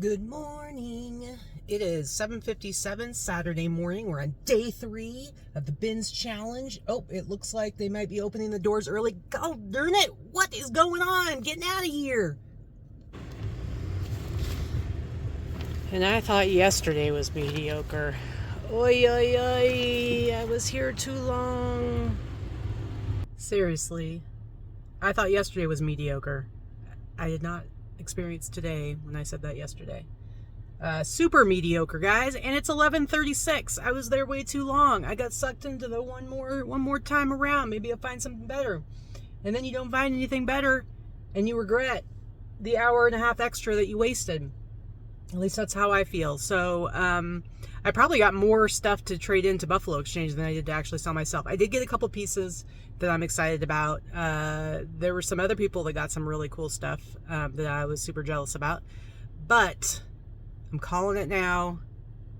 Good morning. It is 7:57 Saturday morning. We're on day 3 of the bins challenge. Oh, it looks like they might be opening the doors early. Go darn it. What is going on? I'm getting out of here. And I thought yesterday was mediocre. Oi, oi, oi. I was here too long. Seriously. I thought yesterday was mediocre. I did not experience today when I said that yesterday. Super mediocre, guys, and it's 11:36. I was there way too long. I got sucked into the one more time around. Maybe I'll find something better. And then you don't find anything better, and you regret the hour and a half extra that you wasted. At least that's how I feel. So I probably got more stuff to trade into Buffalo Exchange than I did to actually sell myself. I did get a couple pieces that I'm excited about. There were some other people that got some really cool stuff that I was super jealous about. But I'm calling it now,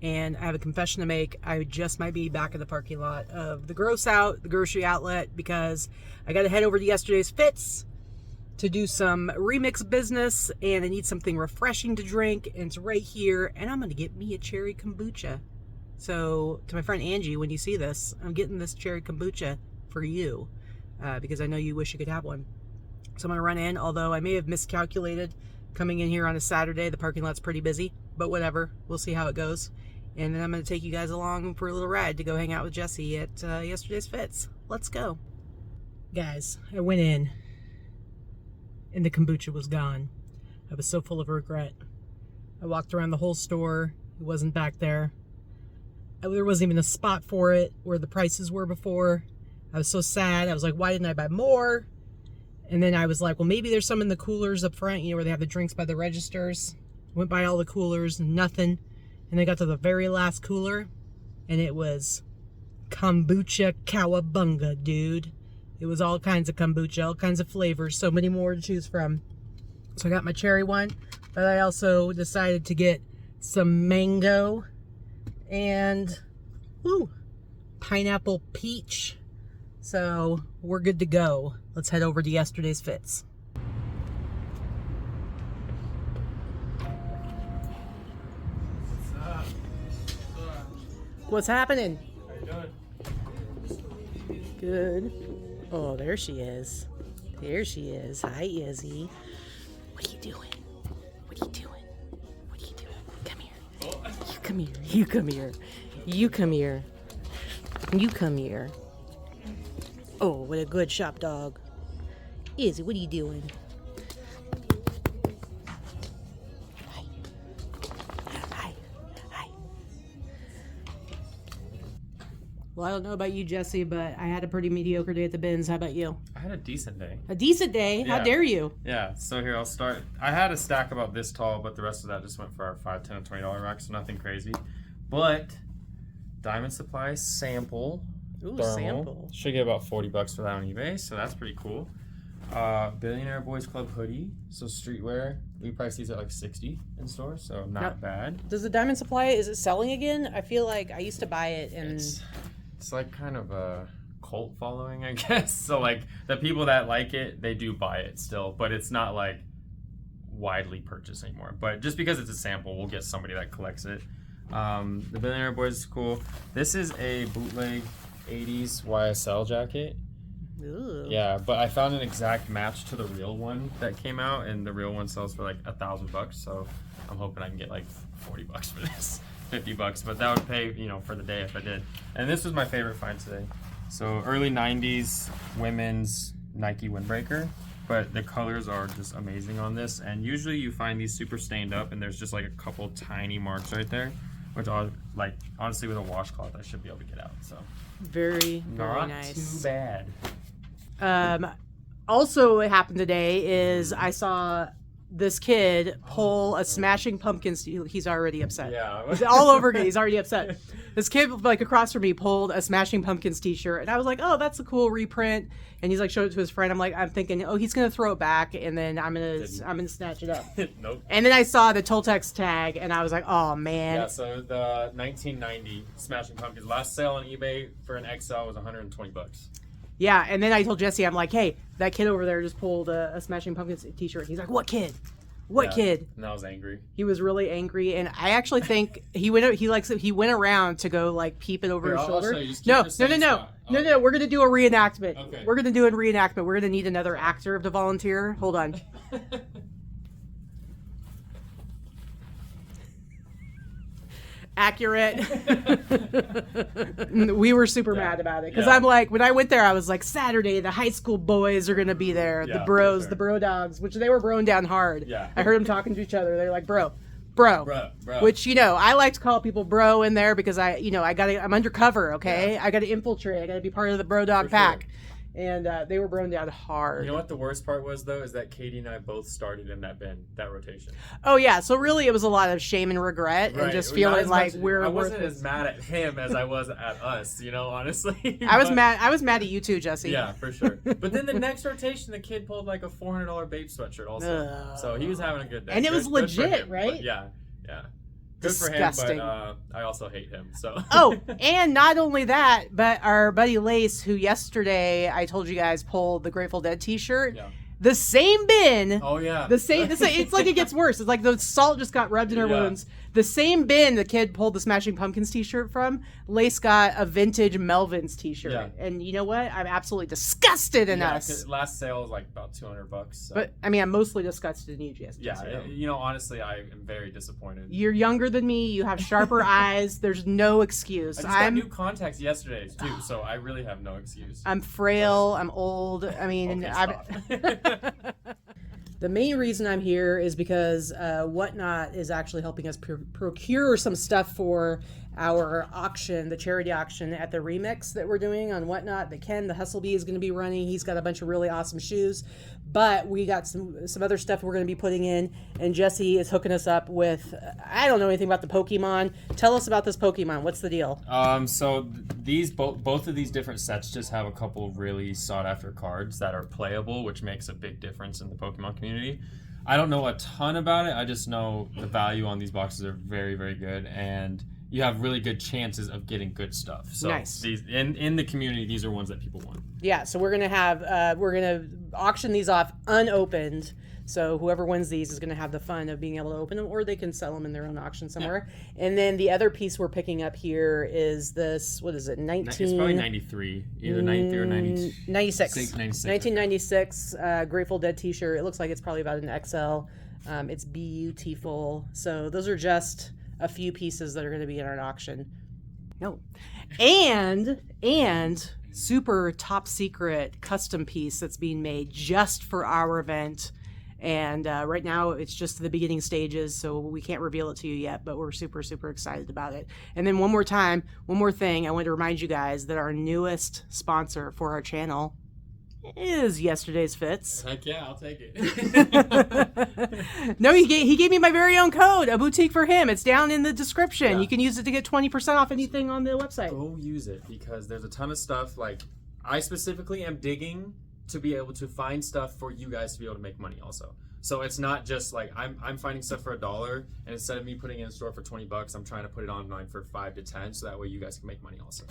and I have a confession to make. I just might be back in the parking lot of the grocery outlet, because I got to head over to yesterday's Fits to do some remix business, and I need something refreshing to drink, and it's right here, and I'm going to get me a cherry kombucha. So to my friend Angie, when you see this, I'm getting this cherry kombucha for you, because I know you wish you could have one. So I'm going to run in, although I may have miscalculated coming in here on a Saturday. The parking lot's pretty busy, but whatever. We'll see how it goes. And then I'm going to take you guys along for a little ride to go hang out with Jesse at yesterday's Fits. Let's go. Guys, I went in, and the kombucha was gone. I was so full of regret. I walked around the whole store. It wasn't back there. There wasn't even a spot for it where the prices were before. I was so sad. I was like, why didn't I buy more? And then I was like, well, maybe there's some in the coolers up front, where they have the drinks by the registers. Went by all the coolers, nothing. And I got to the very last cooler, and it was kombucha cowabunga, dude. It was all kinds of kombucha, all kinds of flavors, so many more to choose from. So I got my cherry one, but I also decided to get some mango and pineapple peach. So we're good to go. Let's head over to yesterday's Fits. What's happening? How you doing? Good. Oh, there she is. There she is. Hi, Izzy. What are you doing? What are you doing? What are you doing? Come here. You come here. You come here. You come here. You come here. Oh, what a good shop dog. Izzy, what are you doing? Hi. Hi. Hi. Well, I don't know about you, Jesse, but I had a pretty mediocre day at the bins. How about you? I had a decent day. A decent day? How dare you? Yeah, so here, I'll start. I had a stack about this tall, but the rest of that just went for our $5, $10, and $20 rack, so nothing crazy. But Diamond Supply sample. Ooh, thermal. sample. Should get about $40 for that on eBay, so that's pretty cool. Billionaire Boys Club hoodie, so streetwear. We price these at like $60 in store, so not bad. Does the Diamond Supply, is it selling again? I feel like I used to buy it, and It's like kind of a cult following, I guess. So like the people that like it, they do buy it still, but it's not like widely purchased anymore. But just because it's a sample, we'll get somebody that collects it. The Billionaire Boys is cool. This is a bootleg 80s YSL jacket. ooh. Yeah, but I found an exact match to the real one that came out, and the real one sells for like $1,000. So I'm hoping I can get like $40 for this, $50. But that would pay, for the day if I did. And this was my favorite find today. So early 90s women's Nike windbreaker, but the colors are just amazing on this. And usually you find these super stained up, and there's just like a couple tiny marks right there, which are like, honestly, with a washcloth I should be able to get out. So Very, very not nice. too bad. Also, what happened today is I saw this kid pull a Smashing Pumpkins. He's already upset. Yeah. He's all over again. He's already upset. This kid, like across from me, pulled a Smashing Pumpkins t-shirt, and I was like, "Oh, that's a cool reprint." And he's like, showed it to his friend. I'm thinking, "Oh, he's gonna throw it back, and then I'm gonna snatch it up." Nope. And then I saw the Toltex tag, and I was like, "Oh man." Yeah. So the 1990 Smashing Pumpkins last sale on eBay for an XL was $120. Yeah, and then I told Jesse, I'm like, hey, that kid over there just pulled a Smashing Pumpkins t-shirt. He's like, what kid? What kid? And I was angry. He was really angry, and I actually think he went around to go like peep it over his shoulder. No. We're gonna do a reenactment. Okay. We're gonna do a reenactment. We're gonna need another actor to volunteer. Hold on. Accurate. We were super mad about it because I'm like, when I went there, I was like, Saturday, the high school boys are gonna be there, the bros, the bro dogs, which they were broing down hard. Yeah. I heard them talking to each other. They're like, bro. Which, I like to call people bro in there because I'm undercover. Okay, I gotta infiltrate. I gotta be part of the bro dog pack. Sure. And they were broken down hard. You know what the worst part was, though, is that Katy and I both started in that bin, that rotation. Oh, yeah. So really, it was a lot of shame and regret, and just feeling like I wasn't as mad at him as I was at us, honestly. I was mad at you too, Jesse. Yeah, for sure. But then the next rotation, the kid pulled like a $400 Babe sweatshirt also. So he was having a good day. And it was legit, right? Yeah. Good Disgusting. for him, but I also hate him. So. Oh, and not only that, but our buddy Lace, who yesterday I told you guys pulled the Grateful Dead T-shirt. Yeah. The same bin. Oh yeah. It's like it gets worse. It's like the salt just got rubbed in our wounds. The same bin the kid pulled the Smashing Pumpkins T-shirt from, Lace got a vintage Melvins T-shirt. Yeah. And you know what? I'm absolutely disgusted in us. Last sale was like about $200. So. But I mean, I'm mostly disgusted in you, Jesse. Yeah. Honestly, I am very disappointed. You're younger than me. You have sharper eyes. There's no excuse. I just got new contacts yesterday too, so I really have no excuse. I'm frail. I'm old. I mean, The main reason I'm here is because Whatnot is actually helping us procure some stuff for our auction, the charity auction at the Remix that we're doing on Whatnot that Ken, the Hustlebee, is going to be running. He's got a bunch of really awesome shoes. But we got some other stuff we're going to be putting in, and Jesse is hooking us up with, I don't know anything about the Pokemon. Tell us about this Pokemon. What's the deal? So these both of these different sets just have a couple really sought after cards that are playable, which makes a big difference in the Pokemon community. I don't know a ton about it. I just know the value on these boxes are very, very good, and you have really good chances of getting good stuff. So nice. These in the community, these are ones that people want. Yeah, so we're gonna auction these off unopened. So whoever wins these is gonna have the fun of being able to open them, or they can sell them in their own auction somewhere. Yeah. And then the other piece we're picking up here is this. What is it? It's probably 93, either 93 or 96. 1996. Grateful Dead T-shirt. It looks like it's probably about an XL. It's beautiful. So those are just a few pieces that are going to be in our auction. No. And super top secret custom piece that's being made just for our event. And right now it's just the beginning stages, so we can't reveal it to you yet, but we're super, super excited about it. And then one more thing, I want to remind you guys that our newest sponsor for our channel is Yesterday's Fits. Heck yeah, I'll take it. No, he gave me my very own code, aboutiqueforhim. It's down in the description. Yeah. You can use it to get 20% off anything on the website. Go use it, because there's a ton of stuff. Like, I specifically am digging to be able to find stuff for you guys to be able to make money also. So it's not just like I'm finding stuff for $1, and instead of me putting it in store for $20, I'm trying to put it online for 5 to 10, so that way you guys can make money also.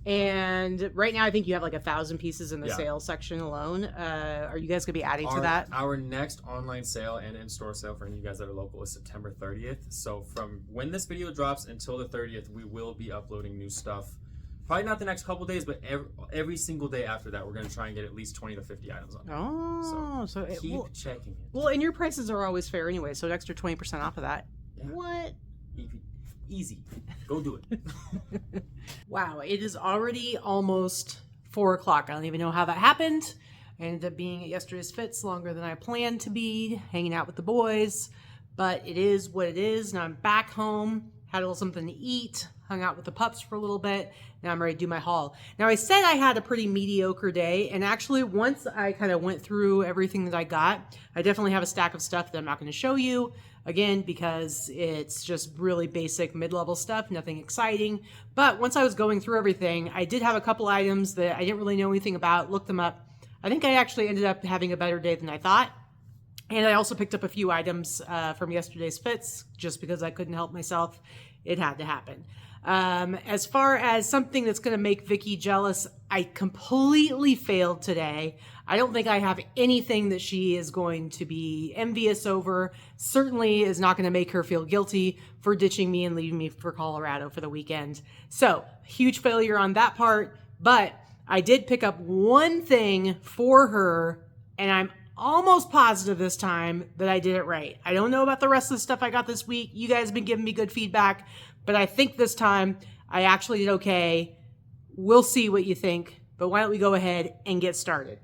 And right now I think you have like 1,000 pieces in the sales section alone. Are you guys gonna be adding to that? Our next online sale and in-store sale for any of you guys that are local is September 30th. So from when this video drops until the 30th, we will be uploading new stuff. Probably not the next couple days, but every single day after that, we're going to try and get at least 20 to 50 items on there. Oh, so keep checking it. Well, and your prices are always fair anyway, so an extra 20% off of that. Yeah. What? Easy. Go do it. Wow, it is already almost 4 o'clock. I don't even know how that happened. I ended up being at Yesterday's Fits longer than I planned to be, hanging out with the boys. But it is what it is. Now I'm back home, had a little something to eat, hung out with the pups for a little bit. Now I'm ready to do my haul. Now I said I had a pretty mediocre day, and actually once I kind of went through everything that I got, I definitely have a stack of stuff that I'm not going to show you, again, because it's just really basic mid-level stuff, nothing exciting. But once I was going through everything, I did have a couple items that I didn't really know anything about, looked them up. I think I actually ended up having a better day than I thought. And I also picked up a few items from yesterday's fits just because I couldn't help myself. It had to happen. As far as something that's going to make Vikki jealous, I completely failed today. I don't think I have anything that she is going to be envious over. Certainly is not going to make her feel guilty for ditching me and leaving me for Colorado for the weekend. So, huge failure on that part. But I did pick up one thing for her, and I'm almost positive this time that I did it right. I don't know about the rest of the stuff I got this week. You guys have been giving me good feedback, but I think this time I actually did okay. We'll see what you think, but why don't we go ahead and get started.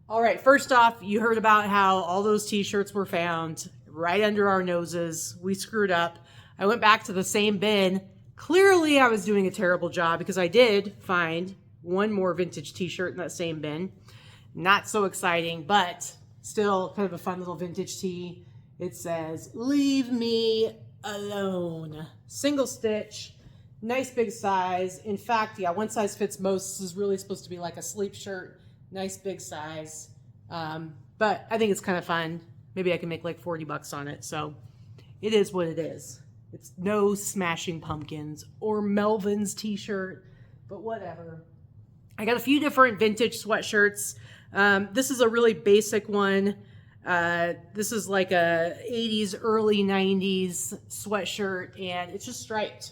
All right, first off, you heard about how all those t-shirts were found right under our noses. We screwed up. I went back to the same bin. Clearly, I was doing a terrible job because I did find one more vintage t-shirt in that same bin. Not so exciting, but still kind of a fun little vintage tee. It says, "Leave me alone." Single stitch, nice big size. In fact, yeah, one size fits most. This is really supposed to be like a sleep shirt. Nice big size. But I think it's kind of fun. Maybe I can make like 40 bucks on it. So it is what it is. It's no Smashing Pumpkins or Melvin's t-shirt, but whatever. I got a few different vintage sweatshirts. This is a really basic one. This is like a 80s, early 90s sweatshirt, and it's just striped,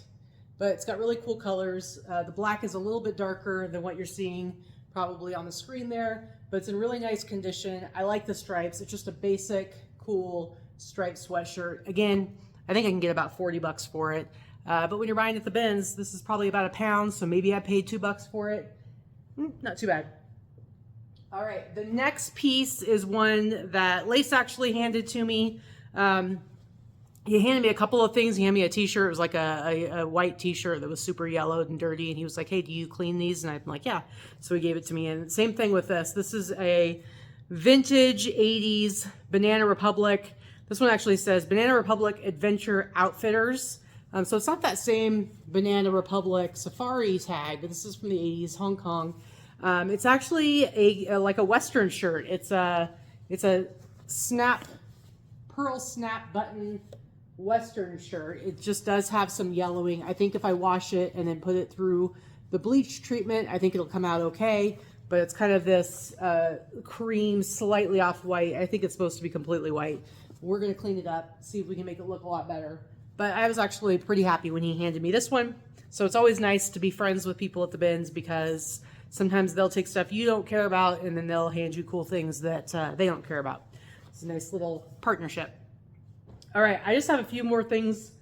but it's got really cool colors. The black is a little bit darker than what you're seeing probably on the screen there, but it's in really nice condition. I like the stripes. It's just a basic, cool striped sweatshirt. Again, I think I can get about 40 bucks for it. But when you're buying at the bins, this is probably about £1, so maybe I paid $2 for it. Not too bad. All right, the next piece is one that Lace actually handed to me. He handed me a couple of things. He handed me a t-shirt. It was like a white t-shirt that was super yellowed and dirty. And he was like, "Hey, do you clean these?" And I'm like, "Yeah." So he gave it to me. And same thing with this. This is a vintage 80s Banana Republic. This one actually says Banana Republic Adventure Outfitters. So it's not that same Banana Republic Safari tag, but this is from the 80s, Hong Kong. It's actually like a Western shirt. It's a pearl snap button Western shirt. It just does have some yellowing. I think if I wash it and then put it through the bleach treatment, I think it'll come out okay. But it's kind of this cream, slightly off white. I think it's supposed to be completely white. We're going to clean it up, see if we can make it look a lot better. But I was actually pretty happy when he handed me this one. So it's always nice to be friends with people at the bins because sometimes they'll take stuff you don't care about and then they'll hand you cool things that they don't care about. It's a nice little partnership. All right, I just have a few more things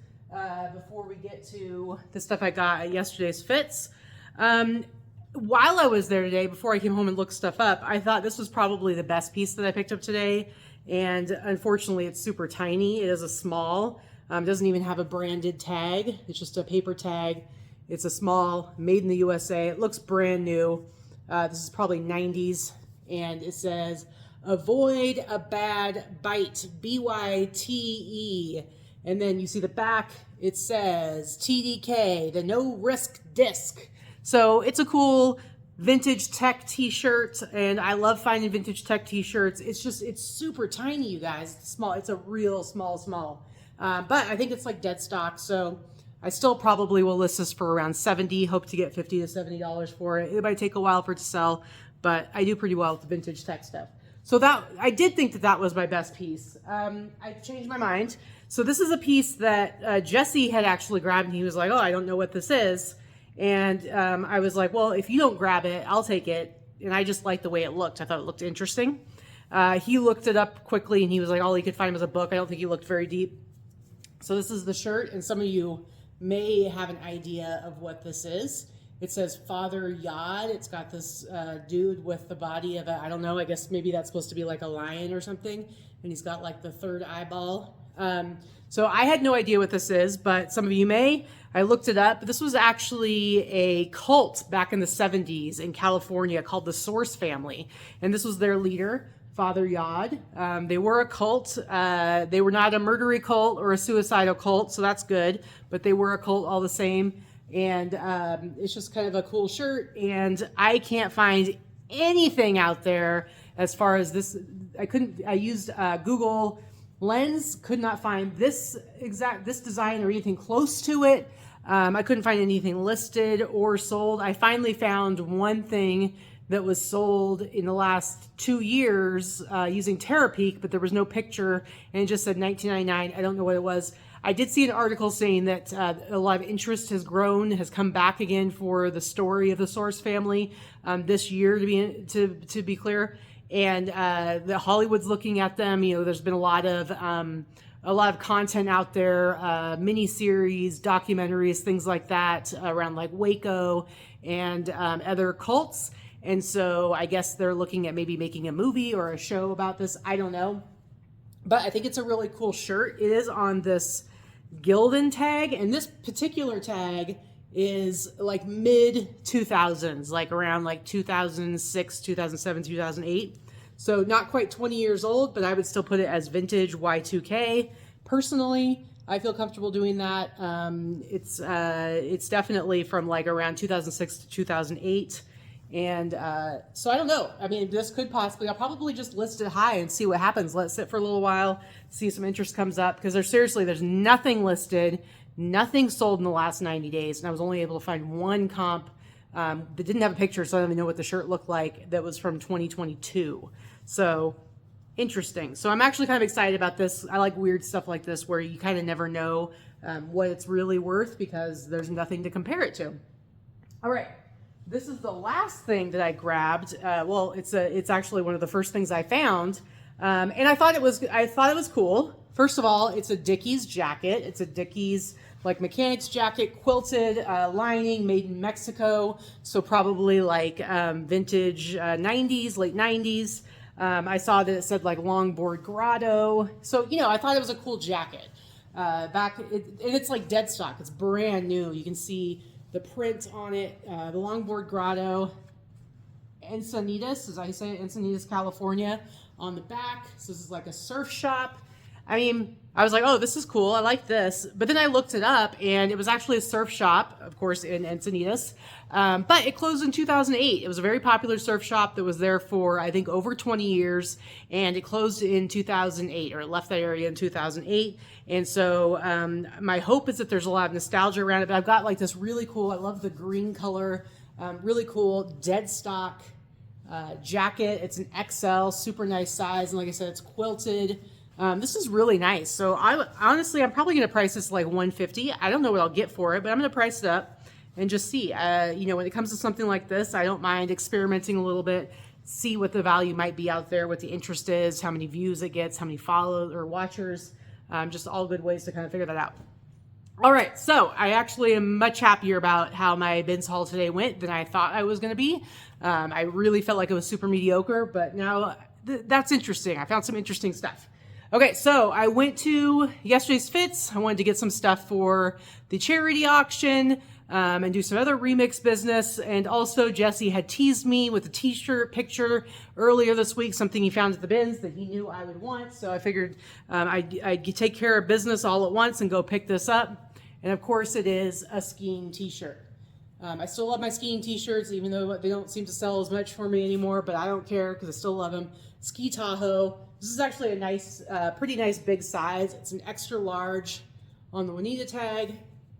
before we get to the stuff I got at yesterday's fits. While I was there today, before I came home and looked stuff up, I thought this was probably the best piece that I picked up today. And unfortunately, it's super tiny. It is a small. It doesn't even have a branded tag. It's just a paper tag. It's a small, made in the USA. It looks brand new. This is probably 90s. And it says, "Avoid a bad bite, BYTE." And then you see the back, it says TDK, the no risk disc. So it's a cool vintage tech t-shirt, and I love finding vintage tech t-shirts. It's super tiny, you guys. It's small. It's a real small. But I think it's like dead stock, so I still probably will list this for around $70. Hope to get $50 to $70 for it. It might take a while for it to sell, but I do pretty well with the vintage tech stuff. So that I did think that was my best piece. I changed my mind. So this is a piece that Jesse had actually grabbed, and he was like, "Oh, I don't know what this is." And I was like, "Well, if you don't grab it, I'll take it." And I just liked the way it looked. I thought it looked interesting. He looked it up quickly, and he was like, all he could find was a book. I don't think he looked very deep. So this is the shirt, and some of you may have an idea of what this is. It says Father Yod. It's got this dude with the body of I don't know, I guess maybe that's supposed to be like a lion or something. And he's got like the third eyeball. So I had no idea what this is, but some of you may. I looked it up. This was actually a cult back in the 70s in California called the Source Family. And this was their leader, Father Yod. They were a cult. They were not a murdery cult or a suicidal cult, so that's good. But they were a cult all the same. And it's just kind of a cool shirt. And I can't find anything out there as far as this I used Google Lens, could not find this design or anything close to it. I couldn't find anything listed or sold. I finally found one thing that was sold in the last 2 years using Terapeak, but there was no picture and it just said $19.99. I don't know what it was. I did see an article saying that a lot of interest has grown, has come back again for the story of the Source family this year, to be clear. And the Hollywood's looking at them. You know, there's been a lot of content out there, mini-series, documentaries, things like that around like Waco and other cults. And so I guess they're looking at maybe making a movie or a show about this. I don't know. But I think it's a really cool shirt. It is on this Gildan tag, and this particular tag is like mid 2000s, like around like 2006, 2007, 2008. So not quite 20 years old, but I would still put it as vintage Y2K. Personally, I feel comfortable doing that. It's definitely from like around 2006 to 2008. And so I don't know. I mean, this could possibly, I'll probably just list it high and see what happens. Let it sit for a little while, see if some interest comes up, because there's nothing listed, nothing sold in the last 90 days. And I was only able to find one comp that didn't have a picture, so I don't even know what the shirt looked like, that was from 2022. So interesting. So I'm actually kind of excited about this. I like weird stuff like this where you kind of never know what it's really worth because there's nothing to compare it to. All right. This is the last thing that I grabbed. Well, it's actually one of the first things I found, and I thought it was cool. First of all, it's a Dickies jacket. It's a Dickies like mechanic's jacket, quilted lining, made in Mexico. So probably like vintage 90s, late 90s. I saw that it said like longboard grotto. So I thought it was a cool jacket. And it's like dead stock. It's brand new. You can see the print on it, the longboard grotto, Encinitas, as I say, Encinitas, California, on the back. So this is like a surf shop. I mean, I was like, oh, this is cool. I like this. But then I looked it up, and it was actually a surf shop, of course, in Encinitas. But it closed in 2008. It was a very popular surf shop that was there for, I think, over 20 years. And it closed in 2008, or it left that area in 2008. And so my hope is that there's a lot of nostalgia around it. But I've got like this really cool, I love the green color, really cool dead stock jacket. It's an XL, super nice size. And like I said, it's quilted. This is really nice. So I'm probably going to price this like $150. I don't know what I'll get for it, but I'm going to price it up and just see. When it comes to something like this, I don't mind experimenting a little bit, see what the value might be out there, what the interest is, how many views it gets, how many followers or watchers, just all good ways to kind of figure that out. All right, so I actually am much happier about how my bins haul today went than I thought I was going to be. I really felt like it was super mediocre, but now that's interesting. I found some interesting stuff. Okay, so I went to yesterday's Fits. I wanted to get some stuff for the charity auction and do some other remix business. And also Jesse had teased me with a t-shirt picture earlier this week, something he found at the bins that he knew I would want. So I figured I'd take care of business all at once and go pick this up. And of course it is a skiing t-shirt. I still love my skiing t-shirts, even though they don't seem to sell as much for me anymore, but I don't care because I still love them. Ski Tahoe. This is actually a nice, pretty nice big size. It's an extra large on the Juanita tag,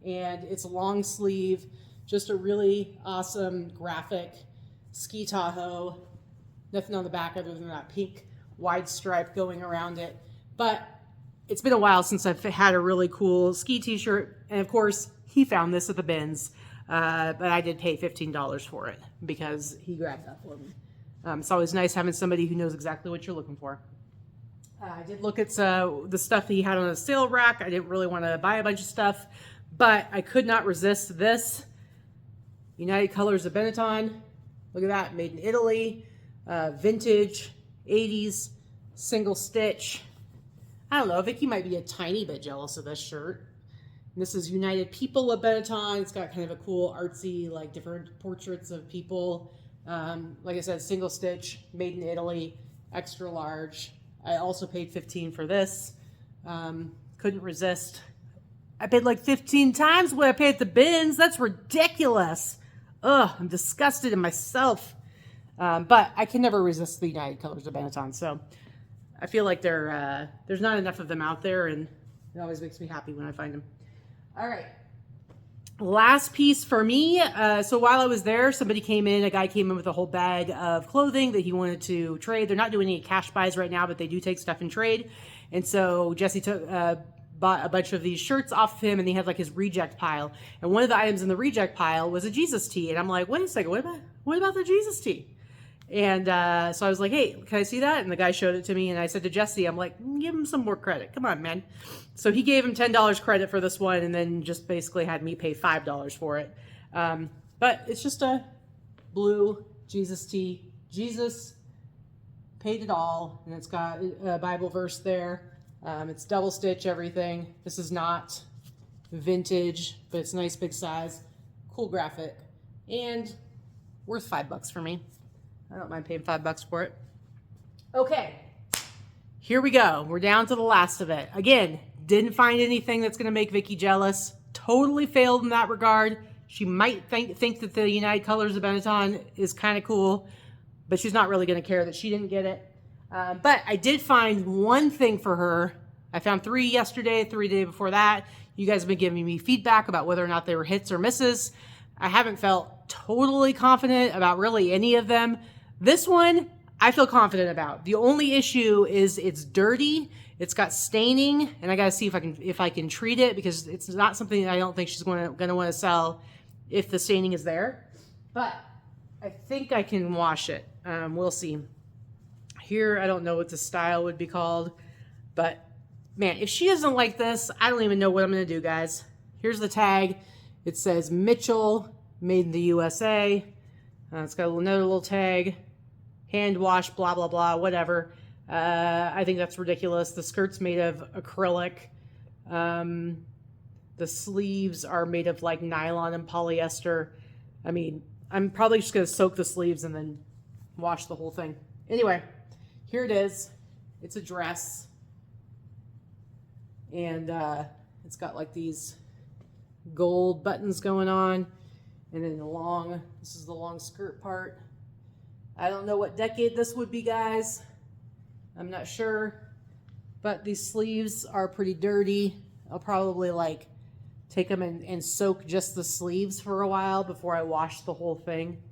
and it's a long sleeve. Just a really awesome graphic Ski Tahoe. Nothing on the back other than that pink wide stripe going around it. But it's been a while since I've had a really cool ski t-shirt. And of course, he found this at the bins. But I did pay $15 for it because he grabbed that for me. It's always nice having somebody who knows exactly what you're looking for. I did look at the stuff he had on a sale rack. I didn't really want to buy a bunch of stuff, but I could not resist this. United Colors of Benetton. Look at that, made in Italy, vintage, 80s, single stitch. I don't know, Vikki might be a tiny bit jealous of this shirt. And this is United People of Benetton. It's got kind of a cool artsy, like different portraits of people. Like I said, single stitch, made in Italy, extra large. I also paid $15 for this. Couldn't resist. I paid like 15 times what I paid at the bins. That's ridiculous. Ugh, I'm disgusted in myself. But I can never resist the United Colors of Benetton. So I feel like there's not enough of them out there, and it always makes me happy when I find them. All right. Last piece for me. So while I was there, a guy came in with a whole bag of clothing that he wanted to trade. They're not doing any cash buys right now, but they do take stuff in trade. And so Jesse bought a bunch of these shirts off of him, and he had like his reject pile. And one of the items in the reject pile was a Jesus tee. And I'm like, wait a second, what about the Jesus tee? And so I was like, hey, can I see that? And the guy showed it to me, and I said to Jesse, I'm like, give him some more credit. Come on, man. So he gave him $10 credit for this one, and then just basically had me pay $5 for it. But it's just a blue Jesus tee. Jesus paid it all, and it's got a Bible verse there. It's double stitch everything. This is not vintage, but it's nice big size, cool graphic, and worth $5 for me. I don't mind paying $5 for it. Okay, here we go. We're down to the last of it. Again, didn't find anything that's going to make Vikki jealous. Totally failed in that regard. She might think that the United Colors of Benetton is kind of cool, but she's not really going to care that she didn't get it. But I did find one thing for her. I found 3 yesterday, 3 the day before that. You guys have been giving me feedback about whether or not they were hits or misses. I haven't felt totally confident about really any of them. This one, I feel confident about. The only issue is it's dirty. It's got staining, and I gotta see if I can treat it, because it's not something that I don't think she's gonna want to sell if the staining is there. But I think I can wash it. We'll see. Here, I don't know what the style would be called, but man, if she doesn't like this, I don't even know what I'm gonna do, guys. Here's the tag. It says Mitchell, made in the USA. It's got another little tag. Hand wash, blah, blah, blah, whatever. I think that's ridiculous. The skirt's made of acrylic. The sleeves are made of like nylon and polyester. I mean, I'm probably just going to soak the sleeves and then wash the whole thing. Anyway, here it is. It's a dress. And it's got like these gold buttons going on. And then this is the long skirt part. I don't know what decade this would be, guys. I'm not sure. But these sleeves are pretty dirty. I'll probably like take them and soak just the sleeves for a while before I wash the whole thing.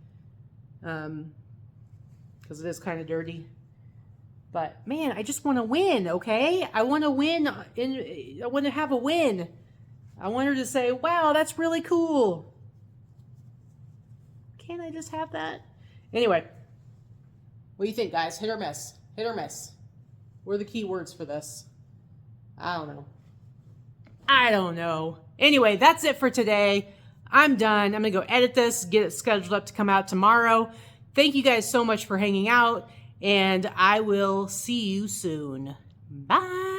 Because it is kind of dirty. But man, I just want to win, okay? I want to win. I want to have a win. I want her to say, wow, that's really cool. Can't I just have that? Anyway, what do you think, guys? Hit or miss? Hit or miss? What are the key words for this? I don't know. Anyway, that's it for today. I'm done. I'm going to go edit this, get it scheduled up to come out tomorrow. Thank you guys so much for hanging out, and I will see you soon. Bye.